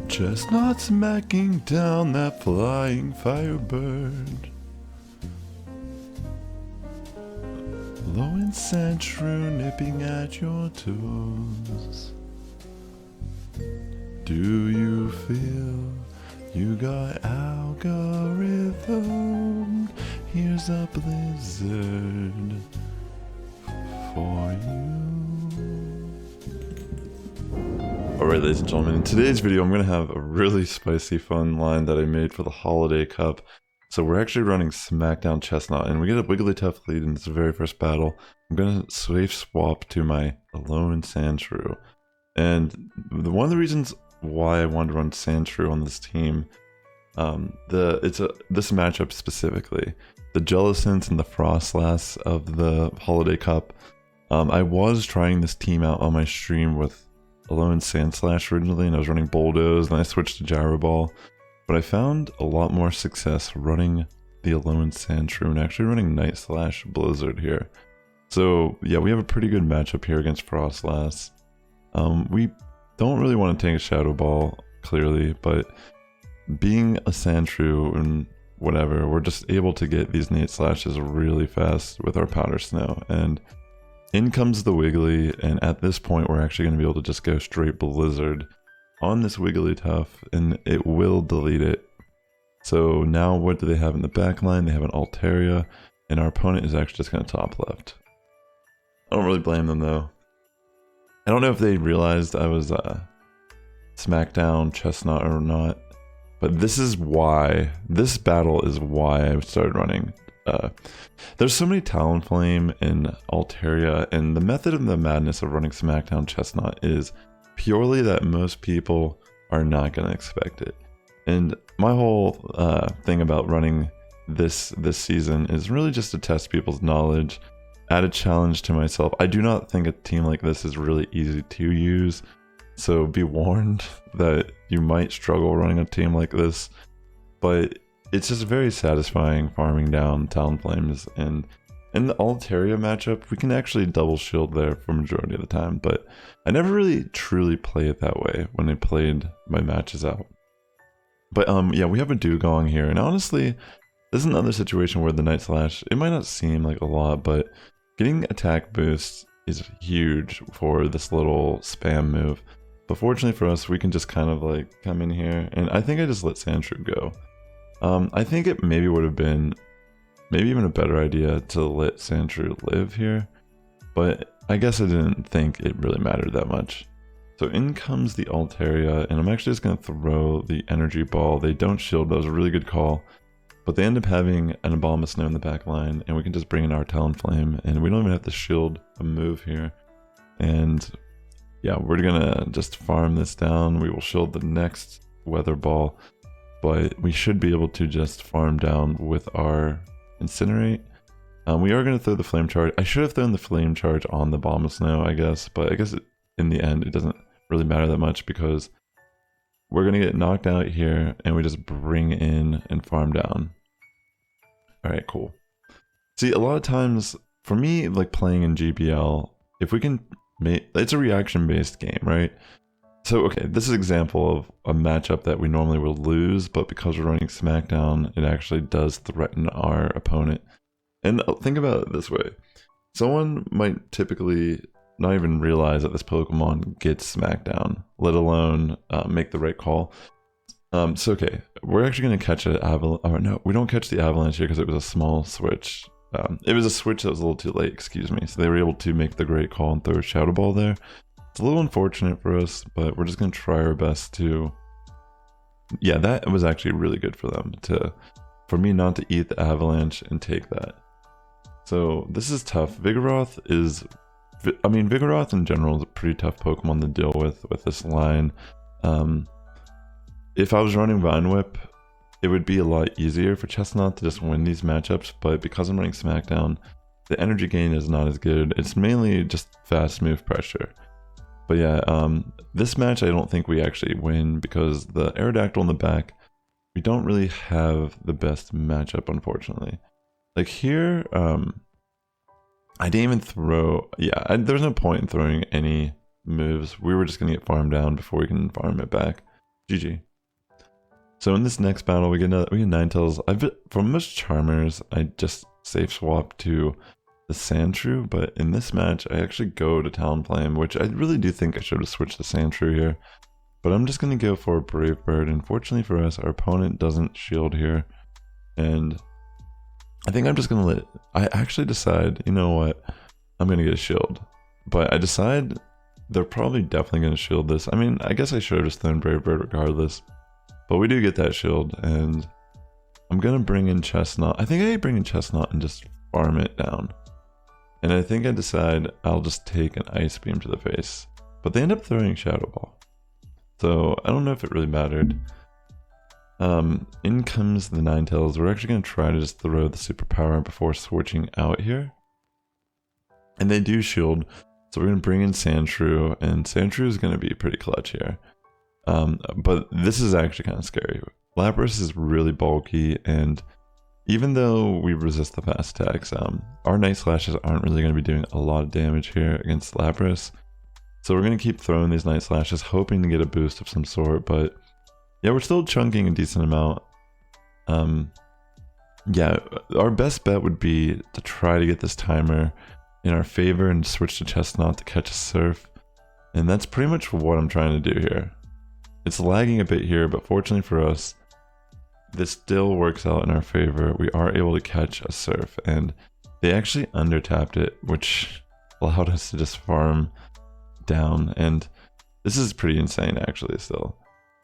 Chestnut smacking down that flying firebird. Low and Sandshrew nipping at your toes. Do you feel you got algorithm? Here's a blizzard for you. Alright, ladies and gentlemen, in today's video I'm going to have a really spicy fun line that I made for the Holiday Cup. So we're actually running SmackDown Chestnut, and we get a Wigglytuff lead in this very first battle. I'm going to safe swap to my Alone Sandshrew. And one of the reasons why I wanted to run Sandshrew on this team, this matchup specifically, the Jellicent and the Frostlass of the Holiday Cup. I was trying this team out on my stream with Alone Sandslash originally, and I was running Bulldoze, and I switched to Gyro Ball. But I found a lot more success running the Alone Sandshrew and actually running Night Slash Blizzard here. So yeah, we have a pretty good matchup here against Frostlass. We don't really want to tank a Shadow Ball, clearly, but being a Sandshrew and whatever, we're just able to get these Night Slashes really fast with our Powder Snow. And in comes the Wiggly, and at this point we're actually going to be able to just go straight Blizzard on this Wigglytuff, and it will delete it. So now what do they have in the back line? They have an Altaria, and our opponent is actually just going to top left. I don't really blame them though. I don't know if they realized I was SmackDown Chestnut or not, but this battle is why I started running. There's so many Talonflame and Altaria, and the method of the madness of running SmackDown Chestnut is purely that most people are not going to expect it. And my whole thing about running this season is really just to test people's knowledge, add a challenge to myself. I do not think a team like this is really easy to use, so be warned that you might struggle running a team like this, but it's just very satisfying farming down Talonflames. And in the Altaria matchup, we can actually double shield there for majority of the time, but I never really truly play it that way when I played my matches out. But yeah, we have a Dugong here, and honestly, this is another situation where the Night Slash, it might not seem like a lot, but getting attack boosts is huge for this little spam move. But fortunately for us, we can just kind of like come in here, and I think I just let Sandshrew go. I think it maybe would have been maybe even a better idea to let Sandshrew live here, but I guess I didn't think it really mattered that much. So in comes the Altaria, and I'm actually just going to throw the Energy Ball. They don't shield, that was a really good call, but they end up having an Abomasnow in the back line, and we can just bring in our Talonflame, and we don't even have to shield a move here. And yeah, we're going to just farm this down. We will shield the next Weather Ball, but we should be able to just farm down with our Incinerate. We are going to throw the Flame Charge. I should have thrown the Flame Charge on the Abomasnow, I guess, but I guess in the end it doesn't really matter that much because we're going to get knocked out here and we just bring in and farm down. Alright, cool. See, a lot of times, for me, like playing in GBL, if we can make, it's a reaction based game, right? So, okay, this is an example of a matchup that we normally would lose, but because we're running SmackDown, it actually does threaten our opponent. And think about it this way. Someone might typically not even realize that this Pokemon gets SmackDown, let alone make the right call. So, okay, we're actually going to catch an Avalanche. Oh, no, we don't catch the Avalanche here because it was a small switch. It was a switch that was a little too late, excuse me. So they were able to make the great call and throw a Shadow Ball there. It's a little unfortunate for us, but we're just going to try our best to... Yeah, that was actually really good for them, for me not to eat the Avalanche and take that. So this is tough. Vigoroth is... I mean, Vigoroth in general is a pretty tough Pokemon to deal with this line. If I was running Vine Whip, it would be a lot easier for Chestnut to just win these matchups, but because I'm running SmackDown, the energy gain is not as good. It's mainly just fast move pressure. But yeah, this match I don't think we actually win because the Aerodactyl in the back, we don't really have the best matchup, unfortunately. Like here, I didn't even throw, there's no point in throwing any moves. We were just going to get farmed down before we can farm it back. GG. So in this next battle, we get Ninetales. For most Charmers, I just safe swap to the Sandshrew, but in this match, I actually go to Talonflame, which I really do think I should have switched to Sandshrew here. But I'm just going to go for Brave Bird, and fortunately for us, our opponent doesn't shield here. And I think I'm just going to let... I actually decide, you know what, I'm going to get a shield. But I decide they're probably definitely going to shield this. I mean, I guess I should have just thrown Brave Bird regardless. But we do get that shield, and I'm going to bring in CHESNAUGHT. I think I bring in CHESNAUGHT and just farm it down. And I think I decide I'll just take an Ice Beam to the face. But they end up throwing Shadow Ball. So I don't know if it really mattered. In comes the Ninetales. We're actually going to try to just throw the superpower before switching out here. And they do shield. So we're going to bring in Sandshrew. And Sandshrew is going to be pretty clutch here. But this is actually kind of scary. Lapras is really bulky. And even though we resist the fast attacks, our Night Slashes aren't really going to be doing a lot of damage here against Lapras. So we're going to keep throwing these Night Slashes, hoping to get a boost of some sort, but yeah, we're still chunking a decent amount. Yeah, our best bet would be to try to get this timer in our favor and switch to CHESNAUGHT to catch a Surf. And that's pretty much what I'm trying to do here. It's lagging a bit here, but fortunately for us, this still works out in our favor. We are able to catch a Surf, and they actually undertapped it, which allowed us to just farm down. And this is pretty insane actually still,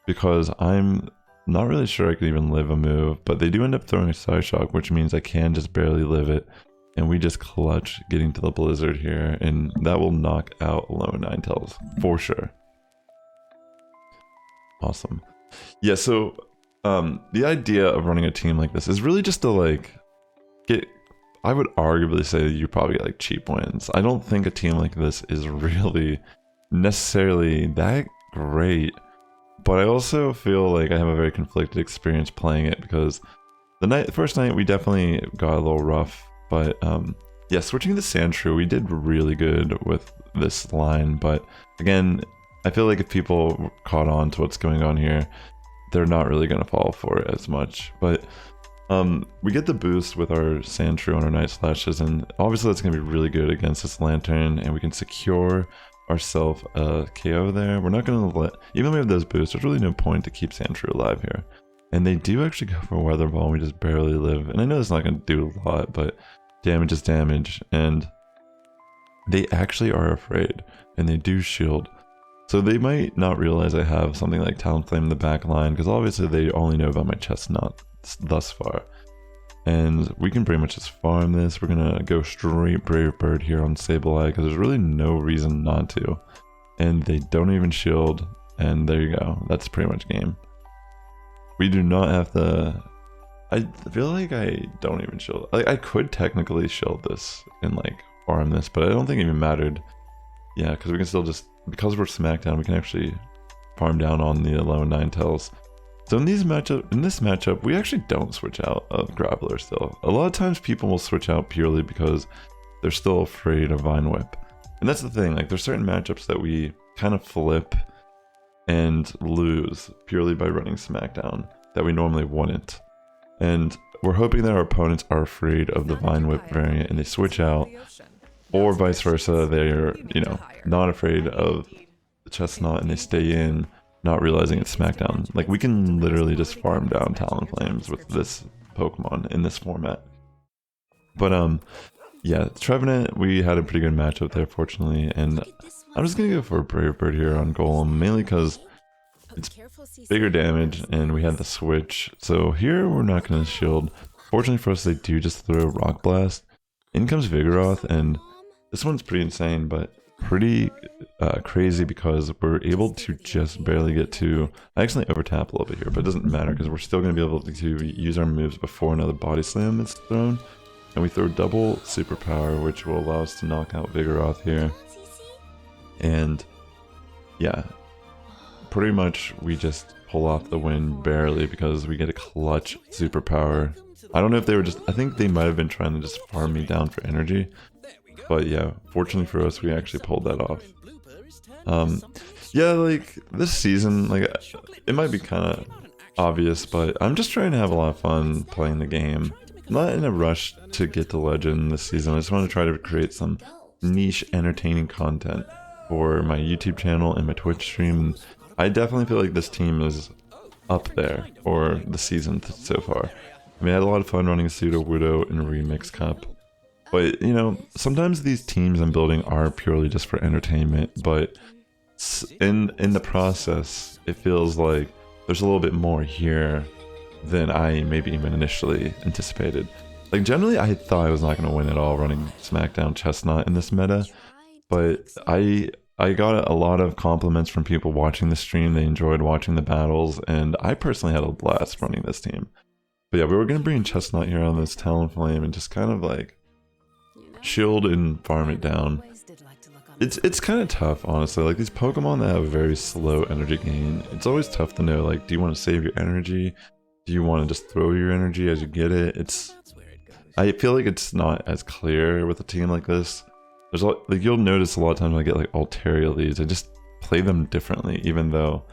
because I'm not really sure I can even live a move, but they do end up throwing a Psyshock, which means I can just barely live it, and we just clutch getting to the Blizzard here, and that will knock out low Ninetales for sure. Awesome. Yeah, so the idea of running a team like this is really just to like get, I would arguably say you probably get like cheap wins. I don't think a team like this is really necessarily that great, but I also feel like I have a very conflicted experience playing it, because the first night we definitely got a little rough, but yeah, switching to Sandshrew, we did really good with this line, but again, I feel like if people caught on to what's going on here, they're not really going to fall for it as much. But we get the boost with our Sandshrew and our Night Slashes, and obviously that's going to be really good against this Lantern, and we can secure ourselves a KO there. We're not going to let, even though we have those boosts, there's really no point to keep Sandshrew alive here. And they do actually go for Weather Ball, and we just barely live. And I know it's not going to do a lot, but damage is damage, and they actually are afraid, and they do shield. So they might not realize I have something like Talonflame in the back line, because obviously they only know about my CHESNAUGHT thus far. And we can pretty much just farm this. We're going to go straight Brave Bird here on Sableye, because there's really no reason not to. And they don't even shield, and there you go. That's pretty much game. We do not have to... I feel like I don't even shield. Like, I could technically shield this and like farm this, but I don't think it even mattered. Yeah, because we can still just... Because we're Smackdown, we can actually farm down on the low Ninetales. So in this matchup, we actually don't switch out of Grappler still. A lot of times people will switch out purely because they're still afraid of Vine Whip. And that's the thing, like there's certain matchups that we kind of flip and lose purely by running Smackdown that we normally wouldn't. And we're hoping that our opponents are afraid of the Vine Whip variant and they switch out, or vice versa, they're, you know, not afraid of the CHESNAUGHT and they stay in, not realizing it's Smackdown. Like, we can literally just farm down Talonflames with this Pokemon in this format. But yeah, Trevenant, we had a pretty good matchup there, fortunately, and I'm just gonna go for a Brave Bird here on Golem, mainly because it's bigger damage and we had the switch. So here we're not gonna shield. Fortunately for us, they do just throw Rock Blast. In comes Vigoroth, and this one's pretty insane, but pretty crazy because we're able to just barely get to... I accidentally overtap a little bit here, but it doesn't matter because we're still going to be able to use our moves before another Body Slam is thrown. And we throw double Superpower, which will allow us to knock out Vigoroth here. And yeah, pretty much we just pull off the win barely because we get a clutch Superpower. I don't know if they were just... I think they might have been trying to just farm me down for energy. But yeah, fortunately for us, we actually pulled that off. Yeah, like this season, like it might be kind of obvious, but I'm just trying to have a lot of fun playing the game. I'm not in a rush to get to Legend this season. I just want to try to create some niche, entertaining content for my YouTube channel and my Twitch stream. And I definitely feel like this team is up there for the season so far. I mean, I had a lot of fun running Pseudo Wudo in Remix Cup. But, you know, sometimes these teams I'm building are purely just for entertainment, but in the process, it feels like there's a little bit more here than I maybe even initially anticipated. Like, generally, I thought I was not going to win at all running SmackDown CHESNAUGHT in this meta, but I got a lot of compliments from people watching the stream. They enjoyed watching the battles, and I personally had a blast running this team. But yeah, we were going to bring CHESNAUGHT here on this Talonflame and just kind of like shield and farm it down. It's kind of tough, honestly. Like, these Pokemon that have a very slow energy gain, it's always tough to know, like, do you want to save your energy? Do you want to just throw your energy as you get it? I feel like it's not as clear with a team like this. There's a lot, like, you'll notice a lot of times when I get like Altaria leads, I just play them differently, even though,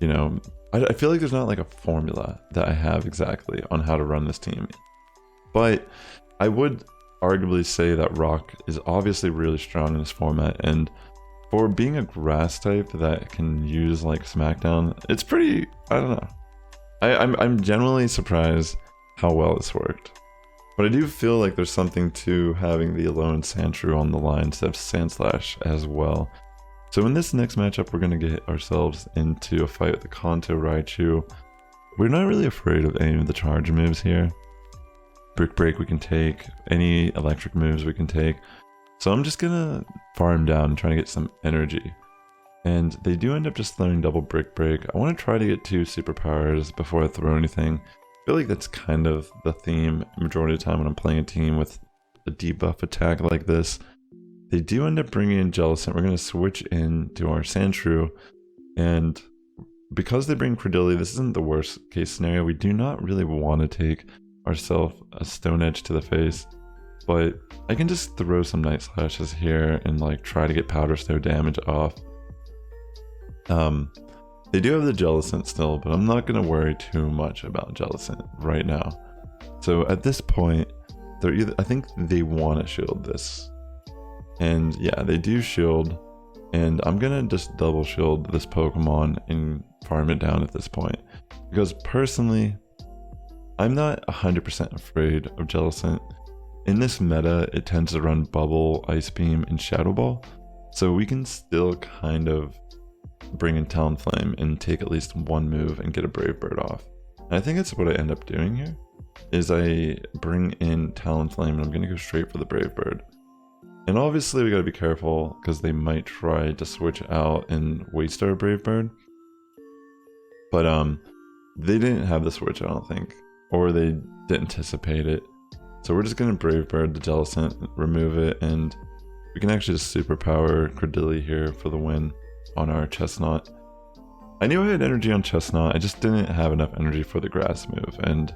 you know, I feel like there's not like a formula that I have exactly on how to run this team. But I would arguably say that Rock is obviously really strong in this format, and for being a grass type that can use like SmackDown, it's pretty, I don't know. I'm genuinely surprised how well this worked. But I do feel like there's something to having the Alone Sandshrew on the line instead of Sandslash as well. So in this next matchup, we're going to get ourselves into a fight with the Kanto Raichu. We're not really afraid of any of the charge moves here. Brick Break we can take, any electric moves we can take. So I'm just going to farm down and try to get some energy. And they do end up just throwing double Brick Break. I want to try to get 2 superpowers before I throw anything. I feel like that's kind of the theme majority of the time when I'm playing a team with a debuff attack like this. They do end up bringing in Jellicent. We're going to switch into our Sandshrew, and because they bring Credilli, this isn't the worst case scenario. We do not really want to take ourselves a Stone Edge to the face, but I can just throw some Night Slashes here and like try to get Powder Snow damage off. They do have the Jellicent still, but I'm not going to worry too much about Jellicent right now. So at this point, I think they want to shield this. And yeah, they do shield, and I'm going to just double shield this Pokemon and farm it down at this point. Because personally, I'm not 100% afraid of Jellicent. In this meta, it tends to run Bubble, Ice Beam, and Shadow Ball. So we can still kind of bring in Talonflame and take at least one move and get a Brave Bird off. And I think that's what I end up doing here, is I bring in Talonflame and I'm going to go straight for the Brave Bird. And obviously we got to be careful because they might try to switch out and waste our Brave Bird. But they didn't have the switch, I don't think, or they didn't anticipate it. So we're just going to Brave Bird the Jellicent, remove it, and we can actually just superpower Credilli here for the win on our CHESNAUGHT. I knew I had energy on CHESNAUGHT, I just didn't have enough energy for the grass move, and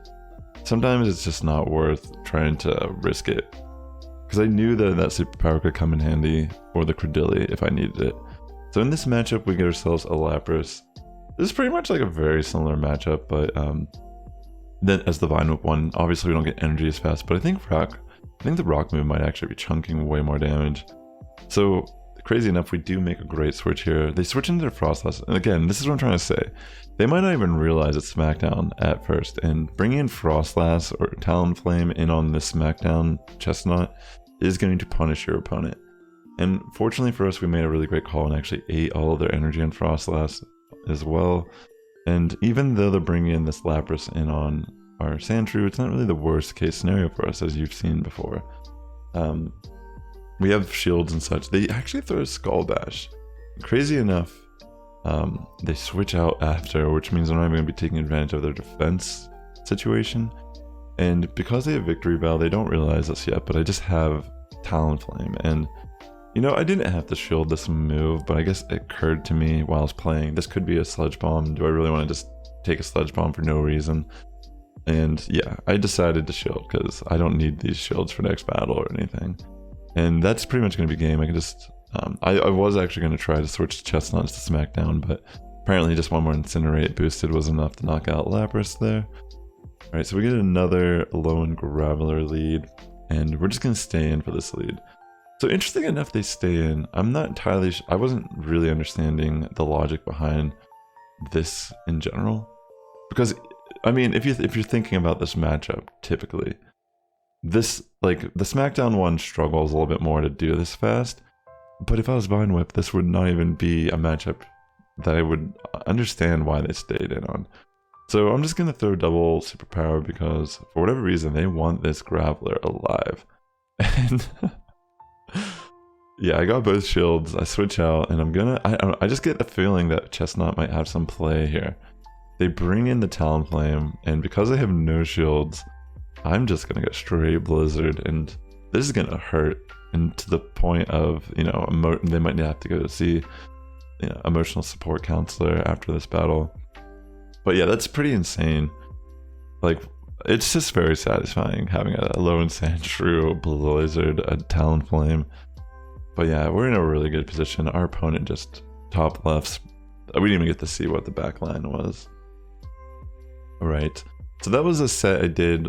sometimes it's just not worth trying to risk it. Because I knew that that superpower could come in handy for the Credilli if I needed it. So in this matchup, we get ourselves a Lapras. This is pretty much like a very similar matchup, but then as the Vine Whip one, obviously we don't get energy as fast, but I think the Rock move might actually be chunking way more damage. So crazy enough, we do make a great switch here. They switch into their Frostlass, and again, this is what I'm trying to say. They might not even realize it's SmackDown at first, and bringing in Frostlass or Talonflame in on this SmackDown CHESNAUGHT is going to punish your opponent. And fortunately for us, we made a really great call and actually ate all of their energy on Frostlass as well. And even though they're bringing in this Lapras in on our Sandshrew, it's not really the worst case scenario for us, as you've seen before. We have shields and such. They actually throw a Skull Bash. Crazy enough, they switch out after, which means they're not even going to be taking advantage of their defense situation. And because they have Victory Bell, they don't realize this yet, but I just have Talonflame. And, you know, I didn't have to shield this move, but I guess it occurred to me while I was playing, this could be a Sludge Bomb. Do I really want to just take a Sludge Bomb for no reason? And yeah, I decided to shield because I don't need these shields for next battle or anything. And that's pretty much going to be game. I can just I was actually going to try to switch to Chesnaughts to SmackDown, but apparently just one more Incinerate boosted was enough to knock out Lapras there. Alright, so we get another Lone Graveler lead, and we're just going to stay in for this lead. So interesting enough, they stay in. I'm not entirely I wasn't really understanding the logic behind this in general. Because, I mean, if you're thinking about this matchup, typically, this, like, the SmackDown one struggles a little bit more to do this fast. But if I was Vine Whip, this would not even be a matchup that I would understand why they stayed in on. So I'm just going to throw double superpower because for whatever reason they want this Graveler alive. And yeah, I got both shields. I switch out and I'm gonna, I just get a feeling that Chesnaught might have some play here. They bring in the Talonflame, and because I have no shields, I'm just gonna get straight Blizzard, and this is gonna hurt. And to the point of, you know, they might have to go to see, you know, emotional support counselor after this battle. But yeah, that's pretty insane. Like, it's just very satisfying having a Lone Sandshrew, a Blizzard, a Talonflame. But yeah, we're in a really good position. Our opponent just top lefts. We didn't even get to see what the back line was. Alright, so that was a set I did.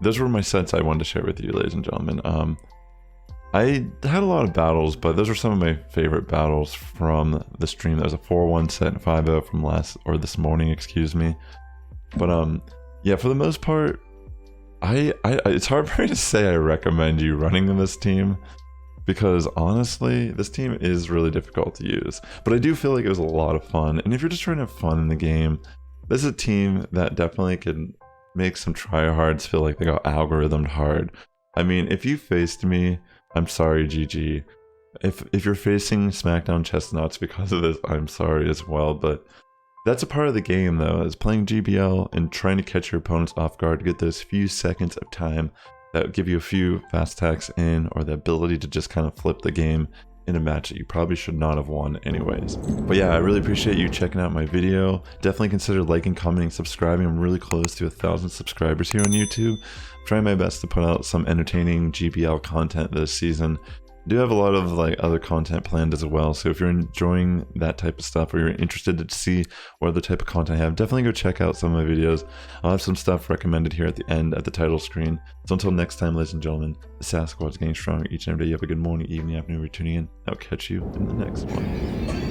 Those were my sets I wanted to share with you, ladies and gentlemen. I had a lot of battles, but those are some of my favorite battles from the stream. There was a 4-1 set and 5-0 from this morning, excuse me. But yeah, for the most part, it's hard for me to say I recommend you running this team, because honestly, this team is really difficult to use. But I do feel like it was a lot of fun, and if you're just trying to have fun in the game, this is a team that definitely can make some tryhards feel like they got algorithmed hard. I mean, if you faced me, I'm sorry, GG. If you're facing SmackDown Chesnaughts because of this, I'm sorry as well, but that's a part of the game though, is playing GBL and trying to catch your opponents off guard to get those few seconds of time that give you a few fast attacks in, or the ability to just kind of flip the game in a match that you probably should not have won anyways. But yeah, I really appreciate you checking out my video. Definitely consider liking, commenting, subscribing. I'm really close to 1,000 subscribers here on YouTube. I'm trying my best to put out some entertaining GBL content this season. I do have a lot of like other content planned as well, so if you're enjoying that type of stuff, or you're interested to see what other type of content I have, definitely go check out some of my videos. I'll have some stuff recommended here at the end at the title screen. So until next time, ladies and gentlemen, the Sass Squad is getting stronger each and every day. You have a good morning, evening, afternoon, for tuning in. I'll catch you in the next one.